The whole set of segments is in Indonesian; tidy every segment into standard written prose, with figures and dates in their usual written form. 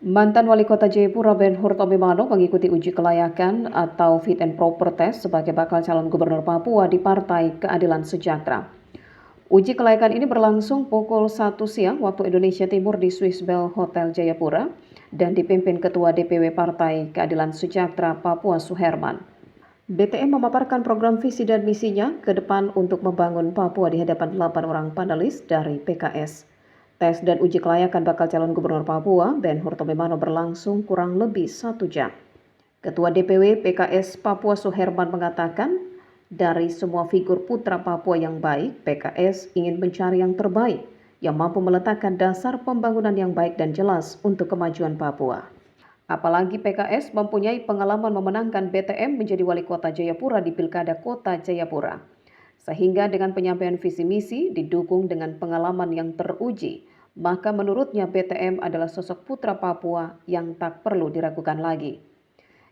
Mantan Wali Kota Jayapura Ben Hur Tomimano mengikuti uji kelayakan atau fit and proper test sebagai bakal calon gubernur Papua di Partai Keadilan Sejahtera. Uji kelayakan ini berlangsung pukul 1 siang waktu Indonesia Timur di Swiss Bell Hotel Jayapura dan dipimpin Ketua DPW Partai Keadilan Sejahtera Papua Suherman. BTM memaparkan program visi dan misinya ke depan untuk membangun Papua di hadapan 8 orang panelis dari PKS. Tes dan uji kelayakan bakal calon gubernur Papua, Ben Hur Tomimano berlangsung kurang lebih 1 jam. Ketua DPW PKS Papua Suherman mengatakan, dari semua figur putra Papua yang baik, PKS ingin mencari yang terbaik, yang mampu meletakkan dasar pembangunan yang baik dan jelas untuk kemajuan Papua. Apalagi PKS mempunyai pengalaman memenangkan BTM menjadi wali kota Jayapura di Pilkada Kota Jayapura. Sehingga dengan penyampaian visi misi didukung dengan pengalaman yang teruji, maka menurutnya BTM adalah sosok putra Papua yang tak perlu diragukan lagi.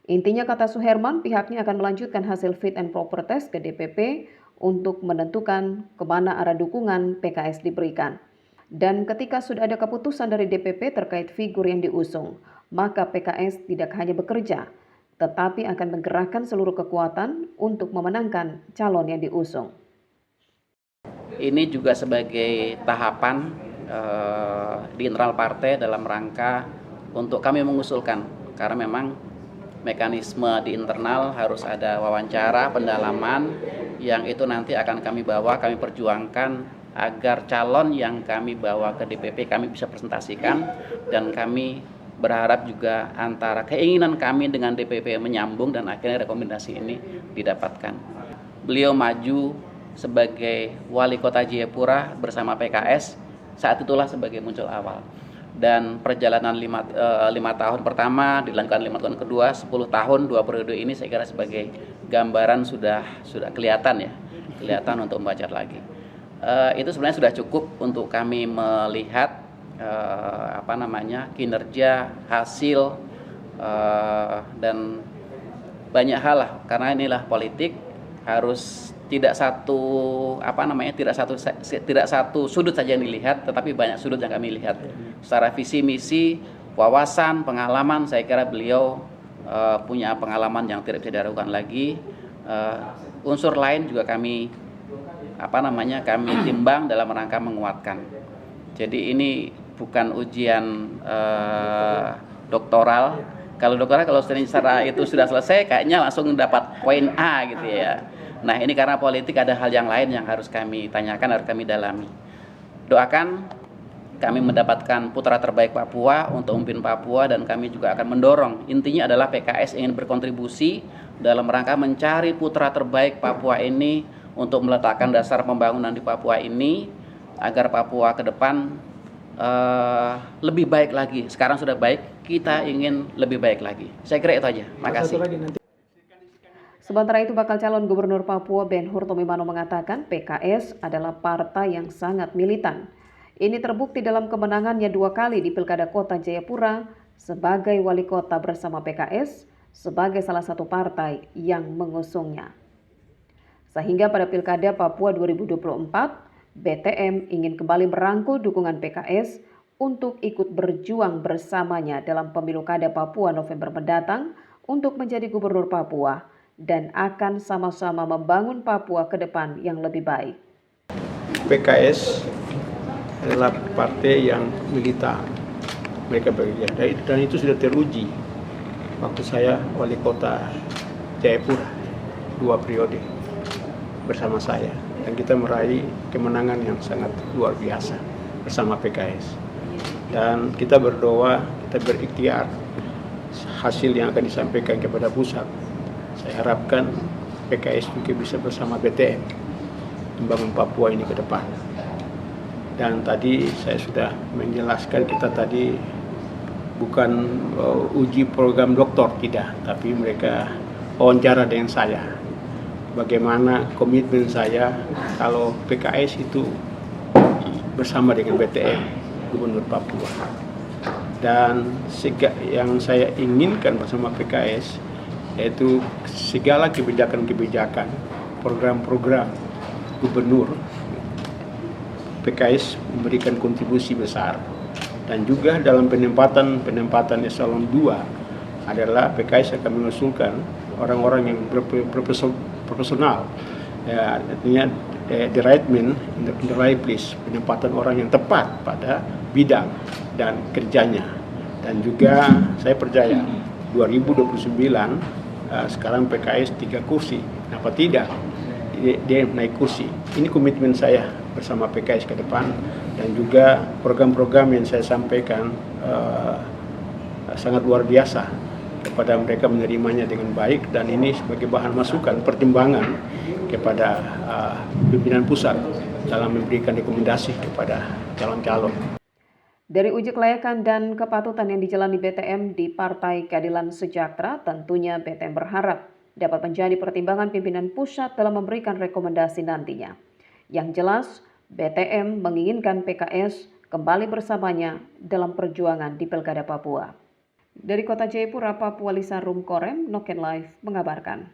Intinya kata Suherman, pihaknya akan melanjutkan hasil fit and proper test ke DPP untuk menentukan kemana arah dukungan PKS diberikan. Dan ketika sudah ada keputusan dari DPP terkait figur yang diusung, maka PKS tidak hanya bekerja, tetapi akan menggerakkan seluruh kekuatan untuk memenangkan calon yang diusung. Ini juga sebagai tahapan di internal partai dalam rangka untuk kami mengusulkan, karena memang mekanisme di internal harus ada wawancara, pendalaman, yang itu nanti akan kami bawa, kami perjuangkan agar calon yang kami bawa ke DPP kami bisa presentasikan, dan kami berharap juga antara keinginan kami dengan DPP menyambung dan akhirnya rekomendasi ini didapatkan. Beliau maju sebagai wali kota Jayapura bersama PKS, saat itulah sebagai muncul awal. Dan perjalanan 5 tahun pertama, dilanjutkan 5 tahun kedua, 10 tahun, 2 periode ini saya kira sebagai gambaran sudah kelihatan ya, kelihatan untuk membaca lagi. Itu sebenarnya sudah cukup untuk kami melihat kinerja, hasil, dan banyak hal lah, karena inilah politik, harus tidak satu sudut saja yang dilihat, tetapi banyak sudut yang kami lihat. Secara visi misi, wawasan, pengalaman, saya kira beliau punya pengalaman yang tidak bisa diragukan lagi. Unsur lain juga kami timbang dalam rangka menguatkan. Jadi ini bukan ujian doktoral. Kalau doktoral, kalau secara itu sudah selesai, kayaknya langsung dapat poin A gitu ya. Nah, ini karena politik ada hal yang lain yang harus kami tanyakan, harus kami dalami. Doakan kami mendapatkan putra terbaik Papua untuk memimpin Papua, dan kami juga akan mendorong. Intinya adalah PKS ingin berkontribusi dalam rangka mencari putra terbaik Papua ini untuk meletakkan dasar pembangunan di Papua ini agar Papua ke depan lebih baik lagi. Sekarang sudah baik, kita ingin lebih baik lagi. Saya kira itu aja. Makasih. Sementara itu, bakal calon gubernur Papua Ben Hur Tomimano mengatakan PKS adalah partai yang sangat militan. Ini terbukti dalam kemenangannya 2 kali di Pilkada Kota Jayapura sebagai wali kota bersama PKS sebagai salah satu partai yang mengusungnya. Sehingga pada Pilkada Papua 2024, BTM ingin kembali merangkul dukungan PKS untuk ikut berjuang bersamanya dalam pemilu kada Papua November mendatang untuk menjadi gubernur Papua, dan akan sama-sama membangun Papua ke depan yang lebih baik. PKS adalah partai yang militan, mereka bekerja, dan itu sudah teruji waktu saya wali kota Jayapura 2 periode bersama saya, dan kita meraih kemenangan yang sangat luar biasa bersama PKS. Dan kita berdoa, kita berikhtiar hasil yang akan disampaikan kepada pusat. Saya harapkan PKS juga bisa bersama BTM membangun Papua ini ke depan. Dan tadi saya sudah menjelaskan, kita tadi bukan uji program doktor, tidak, tapi mereka wawancara dengan saya. Bagaimana komitmen saya kalau PKS itu bersama dengan BTM Gubernur Papua. Dan yang saya inginkan bersama PKS yaitu segala kebijakan-kebijakan, program-program gubernur, PKS memberikan kontribusi besar Dan juga dalam penempatan eselon 2 adalah PKS akan mengusulkan orang-orang yang profesional, ya, artinya the right man in the right place, penempatan orang yang tepat pada bidang dan kerjanya. Dan juga saya percaya 2029 sekarang PKS 3 kursi, kenapa tidak dia naik kursi. Ini komitmen saya bersama PKS ke depan, dan juga program-program yang saya sampaikan sangat luar biasa kepada mereka, menerimanya dengan baik, dan ini sebagai bahan masukan pertimbangan kepada pimpinan pusat dalam memberikan rekomendasi kepada calon-calon. Dari uji kelayakan dan kepatutan yang dijalani BTM di Partai Keadilan Sejahtera, tentunya BTM berharap dapat menjadi pertimbangan pimpinan pusat dalam memberikan rekomendasi nantinya. Yang jelas, BTM menginginkan PKS kembali bersamanya dalam perjuangan di Pilkada Papua. Dari Kota Jayapura, Papua, Lisa Rumkorem, Noken Live mengabarkan.